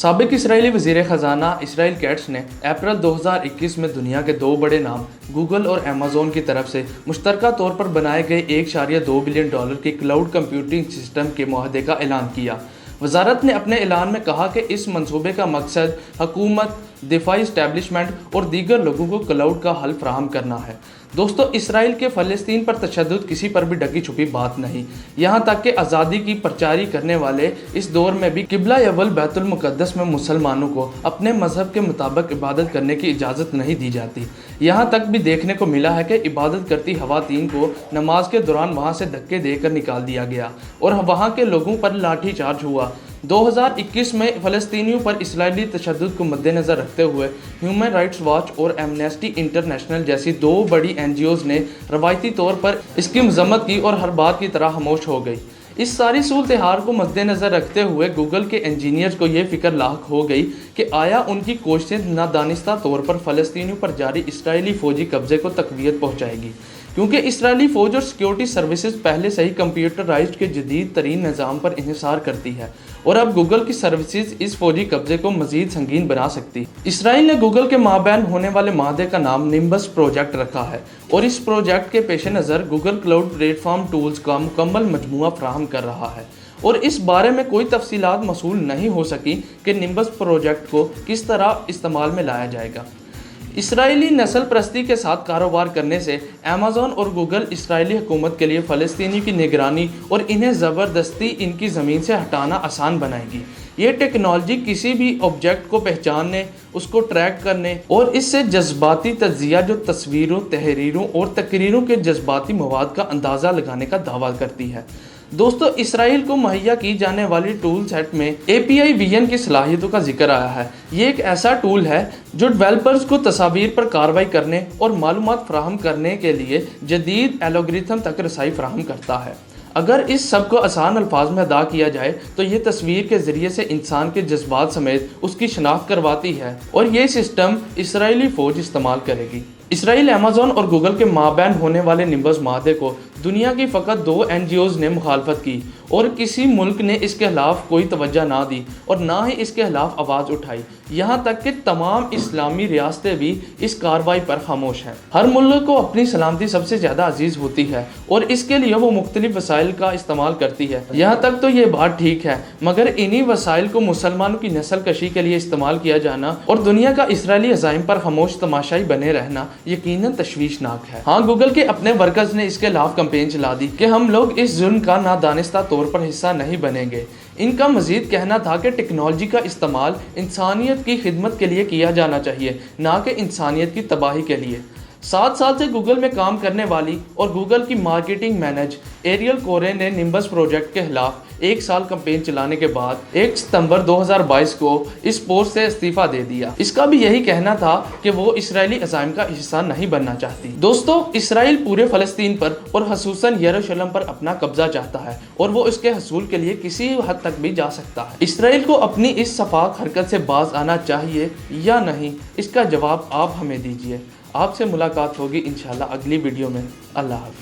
साबिक इसराइली वज़ीर ख़ज़ाना Israel cats ने अप्रैल 2021 में दुनिया के दो बड़े नाम गूगल और अमेज़न की तरफ से मुश्तरका तौर पर बनाए गए $1.2 बिलियन के क्लाउड कंप्यूटिंग सिस्टम के मुआहदे का ऐलान किया। वजारत ने अपने ऐलान में कहा कि इस मंसूबे का मकसद हुकूमत, दिफाई इस्टेब्लिशमेंट और दीगर लोगों को क्लाउड का हल फराहम करना है। दोस्तों, इसराइल के फ़लस्तीन पर तशद्दुद किसी पर भी ढकी छुपी बात नहीं। यहाँ तक कि आज़ादी की प्रचारी करने वाले इस दौर में भी किबला अव्वल बैतुल मुक़द्दस में मुसलमानों को अपने मज़हब के मुताबिक इबादत करने की इजाज़त नहीं दी जाती। यहाँ तक भी देखने को मिला है कि इबादत करती ख़वातीन को नमाज के दौरान वहाँ से धक्के देकर निकाल दिया गया और वहाँ के लोगों पर लाठीचार्ज हुआ। 2021 में फ़लस्तीनियों पर इस्राइली तशद्दुद को मद्देनज़र रखते हुए ह्यूमन राइट्स वॉच और एमनेस्टी इंटरनेशनल जैसी दो बड़ी NGOs ने रवायती तौर पर इसकी मज़म्मत की और हर बात की तरह खामोश हो गई। इस सारी सूरत हाल को मद्देनज़र रखते हुए गूगल के इंजीनियर्स को ये फ़िक्र लाक हो गई कि आया उनकी कोशिशें नादानिस्ता तौर पर फ़लस्तीनियों पर जारी इसराइली फ़ौजी कब्ज़े को तक़वियत पहुँचाएगी, क्योंकि इसराइली फ़ौज और सिक्योरिटी सर्विसेज पहले से ही कंप्यूटराइज्ड के जदीद तरीन निज़ाम पर इन्हिसार करती है और अब गूगल की सर्विसेज इस फौजी कब्जे को मज़ीद संगीन बना सकती है। इसराइल ने गूगल के माबैन होने वाले माहदे का नाम निम्बस प्रोजेक्ट रखा है और इस प्रोजेक्ट के पेश नज़र गूगल क्लाउड प्लेटफॉर्म टूल्स का मुकम्मल मजमूआ फराहम कर रहा है और इस बारे में कोई तफसीलात मसूल नहीं हो सकी कि निम्बस प्रोजेक्ट को किस तरह इस्तेमाल में लाया जाएगा। इसराइली नस्ल परस्ती के साथ कारोबार करने से अमेज़न और गूगल इसराइली हुकूमत के लिए फ़लस्तीनी की निगरानी और इन्हें ज़बरदस्ती इनकी ज़मीन से हटाना आसान बनाएगी। ये टेक्नोलॉजी किसी भी ऑब्जेक्ट को पहचानने, उसको ट्रैक करने और इससे जज्बाती तज्जिया जो तस्वीरों, तहरीरों और तकरीरों के जज्बाती मवाद का अंदाज़ा लगाने का दावा करती है। दोस्तों, इसराइल को मुहैया की जाने वाली टूल सेट में API विजन की सलाहियतों का जिक्र आया है। ये एक ऐसा टूल है जो डेवलपर्स को तस्वीर पर कार्रवाई करने और मालूमात फराहम करने के लिए जदीद एल्गोरिथम तक रसाई फराहम करता है। अगर इस सब को आसान अल्फाज में अदा किया जाए तो ये तस्वीर के ज़रिए से इंसान के जज्बात समेत उसकी शनाख्त करवाती है और ये सिस्टम इसराइली फ़ौज इस्तेमाल करेगी। इसराइल, अमेज़न और गूगल के माबैन होने वाले निम्बस माहदे को दुनिया की फ़कत 2 NGOs ने मुखालफत की और किसी मुल्क ने इसके खिलाफ कोई तवज्जो ना दी और ना ही इसके खिलाफ आवाज़ उठाई। यहाँ तक कि तमाम इस्लामी रियासतें भी इस कार्रवाई पर खामोश हैं। हर मुल्क को अपनी सलामती सबसे ज़्यादा अजीज़ होती है और इसके लिए वो मुख्तलिफ वसाइल का इस्तेमाल करती है। यहाँ तक तो ये बात ठीक है, मगर इन्हीं वसाइल को मुसलमानों की नस्ल कशी के लिए इस्तेमाल किया जाना और दुनिया का इसराइली अज़ाइम पर खामोश तमाशाई बने रहना यकीनन तशवीशनाक है। हाँ, गूगल के अपने वर्कर्स ने इसके खिलाफ कैंपेन चला दी कि हम लोग इस जुल्म का नादानिस्ता तौर पर हिस्सा नहीं बनेंगे। इनका मजीद कहना था कि टेक्नोलॉजी का इस्तेमाल इंसानियत की खिदमत के लिए किया जाना चाहिए, ना कि इंसानियत की तबाही के लिए। 7 साल से गूगल में काम करने वाली और गूगल की मार्केटिंग मैनेजर एरियल कोरे ने निम्बस प्रोजेक्ट के खिलाफ 1 साल कैंपेन चलाने के बाद 1 सितंबर 2022 को इस पोस्ट से इस्तीफा दे दिया। इसका भी यही कहना था कि वो इसराइली अज़ाइम का हिस्सा नहीं बनना चाहती। दोस्तों, इसराइल पूरे फ़लस्तीन पर और ख़ुसूसन यरूशलेम पर अपना कब्जा चाहता है और वो इसके हसूल के लिए किसी हद तक भी जा सकता है। इसराइल को अपनी इस सफाक हरकत से बाज आना चाहिए या नहीं, इसका जवाब आप हमें दीजिए। आपसे मुलाकात होगी इंशाल्लाह अगली वीडियो में। अल्लाह हाफ़िज़।